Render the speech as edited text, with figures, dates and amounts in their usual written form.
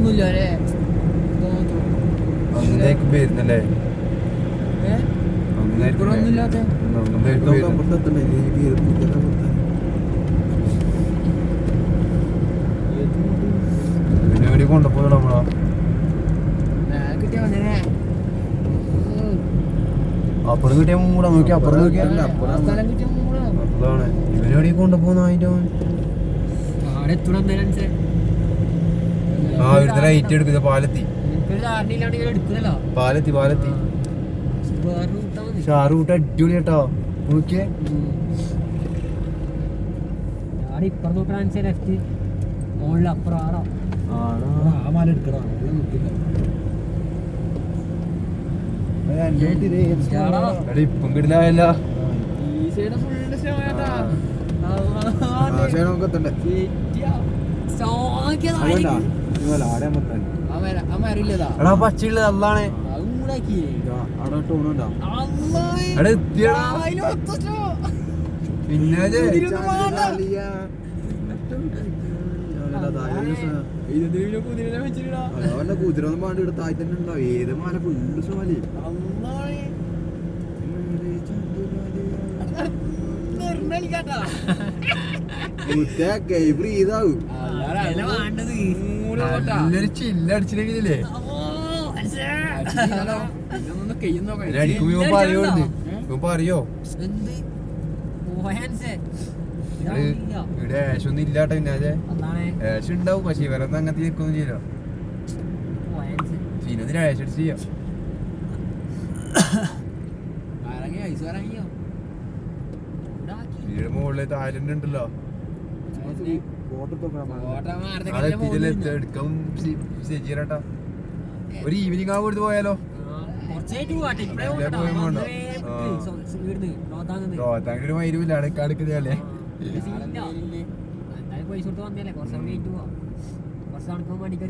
ഒന്നുമില്ല അല്ലേ അങ്ങനെയൊക്കെ വരുന്നല്ലേ ഒന്നുമില്ലാത്ത പിന്നെ കൊണ്ടപ്പോയി നമ്മളാ കിട്ടിയ അപ്പുറം കിട്ടിയ മൂടാ നോക്കി അപ്പുറം നോക്കിയല്ല സ്ഥലം കിട്ടിയ അതാണ് ഇവനെവിടെ കൊണ്ടുപോകുന്ന അതിന്റെ ആ ഇവിടുത്തെ റൈറ്റ് എടുക്കുന്ന പാലത്തി പാലത്തി പാലത്തി ഷാറ് കൂട്ട അടിപൊളി കേട്ടോ നോക്കിയേ ഇപ്പുറം നോക്കണ ലെഫ്റ്റ് മുകളിൽ അപ്പുറം ആടാ ആ മല എടുക്കണ ഇപ്പം കിടിലായല്ല എടാ പച്ചുള്ളത് അല്ലാണ് പിന്നെ കുതിരൊന്നും പാണ്ട് ഇവിടെ താഴെ തന്നെ ഉണ്ടാവും ഏത് മാല ഫുള്ള് സോലി ഇതാവും നല്ലൊരു ചില്ലടിച്ചില്ലെങ്കിലേ അടിക്കുമ്പോ പറയോ ഇവിടെ ആശൊന്നും ഇല്ലാട്ടോ പിന്നെ ആശ് ഉണ്ടാവും പക്ഷെ ഇവരൊന്നും അങ്ങനത്തെ ചെക്കൊന്നും ചെയ്യോ ചീനൊന്നിന് ആശ് അടിച്ച് ചെയ്യാം വീട് മുകളിൽ തായ്ലൻഡ് ഉണ്ടല്ലോ എടുക്കാൻ ശരിയേട്ടാ ഒരു ഈവനിങ് ആ കൊടുത്ത് പോയാലോ ഒരു മൈരുമില്ല അടുക്കടുക്കുന്നല്ലേ പൈസ കൊടുത്ത് വന്നല്ലേ കുറച്ച് കഴിഞ്ഞിട്ട് പോവാം കുറച്ച് നടക്കുമ്പോൾ മണിക്കൂർ